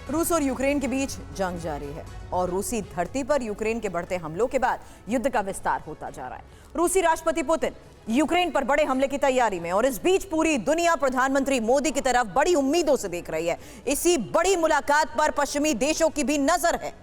रूस और यूक्रेन के बीच जंग जारी है और रूसी धरती पर यूक्रेन के बढ़ते हमलों के बाद युद्ध का विस्तार होता जा रहा है। रूसी राष्ट्रपति पुतिन यूक्रेन पर बड़े हमले की तैयारी में और इस बीच पूरी दुनिया प्रधानमंत्री मोदी की तरफ बड़ी उम्मीदों से देख रही है। इसी बड़ी मुलाकात पर पश्चिमी देशों की भी नजर है।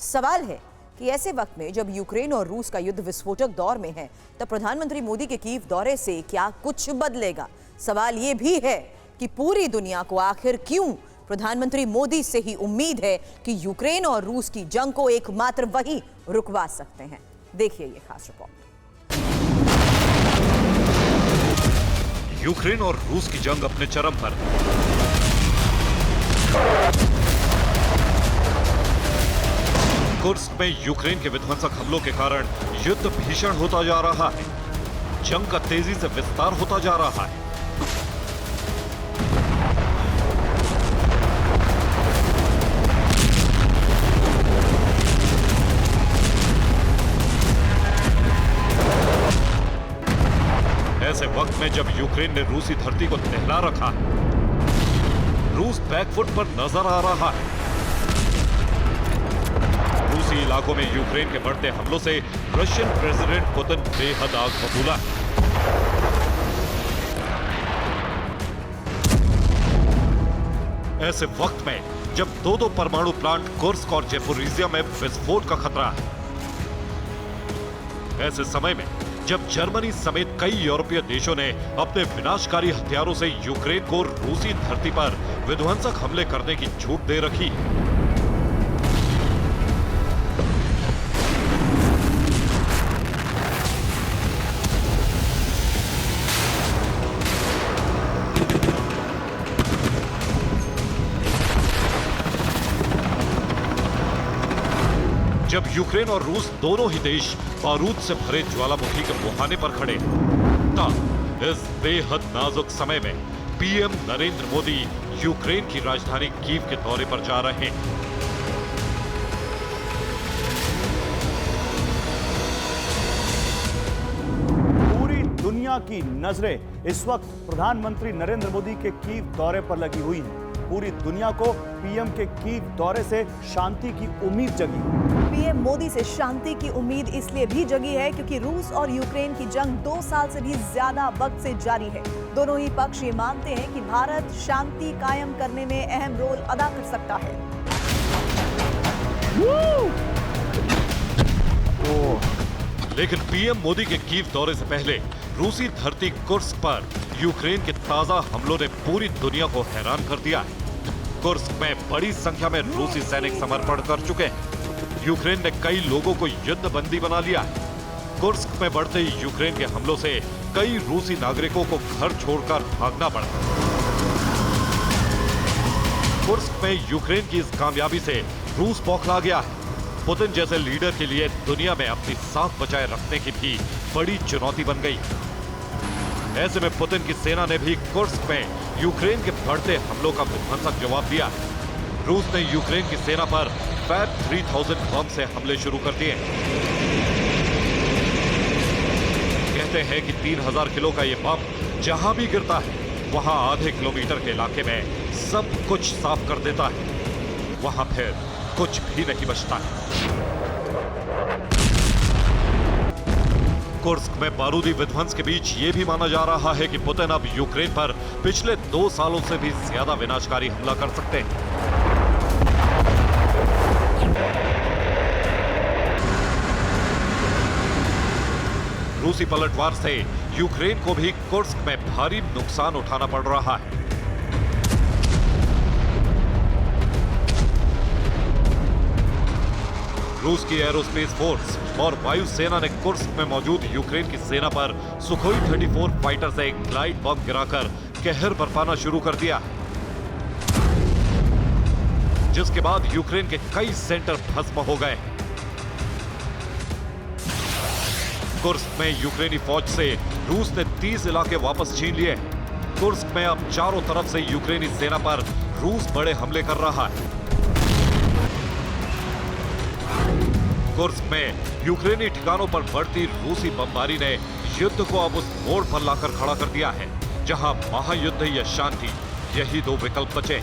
सवाल है कि ऐसे वक्त में जब यूक्रेन और रूस का युद्ध विस्फोटक दौर में है, तब प्रधानमंत्री मोदी के कीव दौरे से क्या कुछ बदलेगा? सवाल यह भी है कि पूरी दुनिया को आखिर क्यों प्रधानमंत्री मोदी से ही उम्मीद है कि यूक्रेन और रूस की जंग को एकमात्र वही रुकवा सकते हैं। देखिए ये खास रिपोर्ट। यूक्रेन और रूस की जंग अपने चरम पर। कुर्स्क में यूक्रेन के विध्वंसक हमलों के कारण युद्ध भीषण होता जा रहा है। जंग का तेजी से विस्तार होता जा रहा है। ऐसे वक्त में जब यूक्रेन ने रूसी धरती को दहला रखा, रूस बैकफुट पर नजर आ रहा है। रूसी इलाकों में यूक्रेन के बढ़ते हमलों से रशियन प्रेसिडेंट पुतिन बेहद आग बबूला है। ऐसे वक्त में जब दो परमाणु प्लांट कुर्स्क और ज़ेपोरिज़िया में विस्फोट का खतरा है, ऐसे समय में जब जर्मनी समेत कई यूरोपीय देशों ने अपने विनाशकारी हथियारों से यूक्रेन को रूसी धरती पर विध्वंसक हमले करने की छूट दे रखी, जब यूक्रेन और रूस दोनों ही देश बारूद से भरे ज्वालामुखी के मुहाने पर खड़े, तब इस बेहद नाजुक समय में पीएम नरेंद्र मोदी यूक्रेन की राजधानी कीव के दौरे पर जा रहे हैं। पूरी दुनिया की नजरें इस वक्त प्रधानमंत्री नरेंद्र मोदी के कीव दौरे पर लगी हुई हैं। पूरी दुनिया को पीएम के कीव दौरे से शांति की उम्मीद जगी। पीएम मोदी से शांति की उम्मीद इसलिए भी जगी है क्योंकि रूस और यूक्रेन की जंग 2 साल से भी ज्यादा वक्त से जारी है। दोनों ही पक्ष ये मानते हैं कि भारत शांति कायम करने में अहम रोल अदा कर सकता है। लेकिन पीएम मोदी के कीव दौरे से पहले रूसी धरती कुर्स्क पर यूक्रेन के ताजा हमलों ने पूरी दुनिया को हैरान कर दिया है। कुर्स्क में बड़ी संख्या में रूसी सैनिक समर्पण कर चुके हैं। यूक्रेन ने कई लोगों को युद्ध बंदी बना लिया है। कुर्स्क में बढ़ते यूक्रेन के हमलों से कई रूसी नागरिकों को घर छोड़कर भागना पड़ा। कुर्स्क में यूक्रेन की इस कामयाबी से रूस बौखला गया है। पुतिन जैसे लीडर के लिए दुनिया में अपनी साख बचाए रखने की भी बड़ी चुनौती बन गई। ऐसे में पुतिन की सेना ने भी कुर्स्क में यूक्रेन के बढ़ते हमलों का विध्वंसक जवाब दिया। रूस ने यूक्रेन की सेना पर फैब 3000 बम से हमले शुरू कर दिए। कहते हैं कि 3000 किलो का यह बम जहां भी गिरता है, वहां आधे किलोमीटर के इलाके में सब कुछ साफ कर देता है। वहां फिर कुछ भी नहीं बचता है। कुर्स्क में बारूदी विध्वंस के बीच यह भी माना जा रहा है कि पुतिन अब यूक्रेन पर पिछले 2 सालों से भी ज्यादा विनाशकारी हमला कर सकते हैं। रूसी पलटवार से यूक्रेन को भी कुर्स्क में भारी नुकसान उठाना पड़ रहा है। रूस की एरोस्पेस फोर्स और वायुसेना ने कुर्स्क में मौजूद यूक्रेन की सेना पर सुखोई 34 फाइटर से एक ग्लाइड बम गिराकर कहर बरपाना शुरू कर दिया, जिसके बाद यूक्रेन के कई सेंटर भस्म हो गए। कुर्स्क में यूक्रेनी फौज से रूस ने 30 इलाके वापस छीन लिए। कुर्स्क में अब चारों तरफ से यूक्रेनी सेना पर रूस बड़े हमले कर रहा है। कुर्स्क में यूक्रेनी ठिकानों पर बढ़ती रूसी बमबारी ने युद्ध को अब उस मोड़ पर लाकर खड़ा कर दिया है जहां महायुद्ध या शांति, यही 2 विकल्प बचे।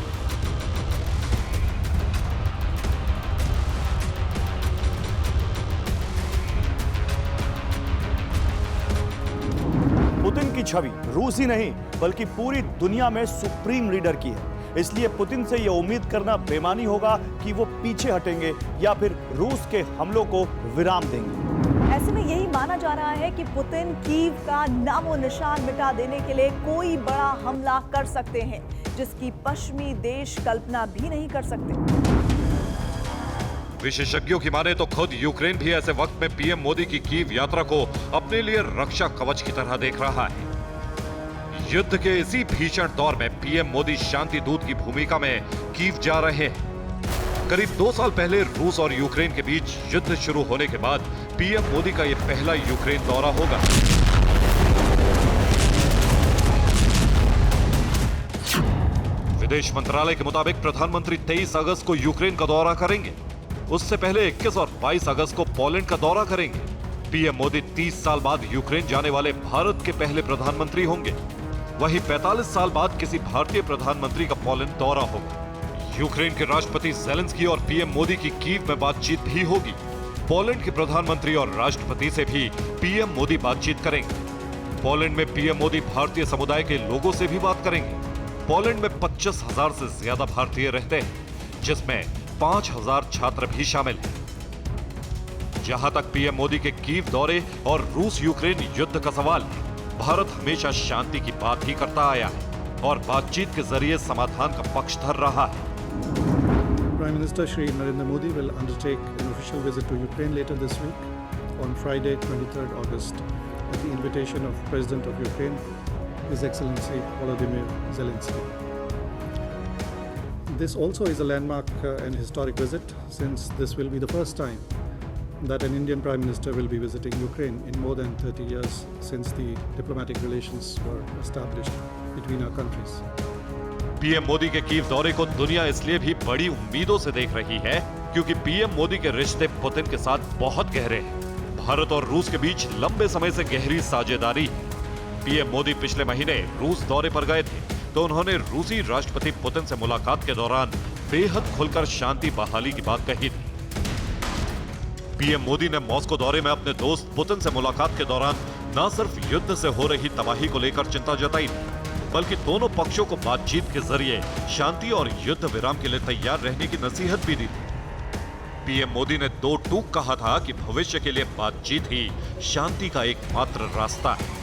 छवि रूस ही नहीं बल्कि पूरी दुनिया में सुप्रीम लीडर की है। इसलिए पुतिन से यह उम्मीद करना बेमानी होगा कि वो पीछे हटेंगे या फिर रूस के हमलों को विराम देंगे। ऐसे में यही माना जा रहा है कि पुतिन कीव का नामो निशान मिटा देने के लिए कोई बड़ा हमला कर सकते हैं, जिसकी पश्चिमी देश कल्पना भी नहीं कर सकते। विशेषज्ञों की माने तो खुद यूक्रेन भी ऐसे वक्त में पीएम मोदी की कीव यात्रा को अपने लिए रक्षा कवच की तरह देख रहा है। युद्ध के इसी भीषण दौर में पीएम मोदी शांति दूत की भूमिका में कीव जा रहे हैं। करीब 2 साल पहले रूस और यूक्रेन के बीच युद्ध शुरू होने के बाद पीएम मोदी का यह पहला यूक्रेन दौरा होगा। विदेश मंत्रालय के मुताबिक प्रधानमंत्री 23 अगस्त को यूक्रेन का दौरा करेंगे। उससे पहले 21 और 22 अगस्त को पोलैंड का दौरा करेंगे। पीएम मोदी 30 साल बाद यूक्रेन जाने वाले भारत के पहले प्रधानमंत्री होंगे। वहीं 45 साल बाद किसी भारतीय प्रधानमंत्री का पोलैंड दौरा होगा। यूक्रेन के राष्ट्रपति ज़ेलेंस्की और पीएम मोदी की कीव में बातचीत भी होगी। पोलैंड के प्रधानमंत्री और राष्ट्रपति से भी पीएम मोदी बातचीत करेंगे। पोलैंड में पीएम मोदी भारतीय समुदाय के लोगों से भी बात करेंगे। पोलैंड में 25,000 से ज्यादा भारतीय रहते हैं, जिसमें 5,000 छात्र भी शामिल हैं। जहां तक पीएम मोदी के कीव दौरे और रूस यूक्रेन युद्ध का सवाल है, भारत हमेशा शांति की बात ही करता आया है और बातचीत के जरिए समाधान का पक्षधर रहा है। Prime Minister Shri Narendra Modi will undertake an official visit to Ukraine later this week on Friday, 23rd August, at the invitation of President of Ukraine, His Excellency Volodymyr Zelensky. This also is a landmark and historic visit, since this will be the first time that an Indian Prime Minister will be visiting Ukraine in more than 30 years since the diplomatic relations were established between our countries. PM Modi के Kyiv दौरे को दुनिया इसलिए भी बड़ी उम्मीदों से देख रही है क्योंकि पीएम मोदी के रिश्ते पुतिन के साथ बहुत गहरे हैं। भारत और रूस के बीच लंबे समय से गहरी साझेदारी है। पीएम मोदी पिछले महीने रूस दौरे पर गए थे तो उन्होंने रूसी राष्ट्रपति पुतिन से मुलाकात के दौरान बेहद खुलकर शांति बहाली की बात कही थी। पीएम मोदी ने मॉस्को दौरे में अपने दोस्त पुतिन से मुलाकात के दौरान न सिर्फ युद्ध से हो रही तबाही को लेकर चिंता जताई थी, बल्कि दोनों पक्षों को बातचीत के जरिए शांति और युद्ध विराम के लिए तैयार रहने की नसीहत भी दी थी। पीएम मोदी ने 2 टूक कहा था कि भविष्य के लिए बातचीत ही शांति का एकमात्र रास्ता है।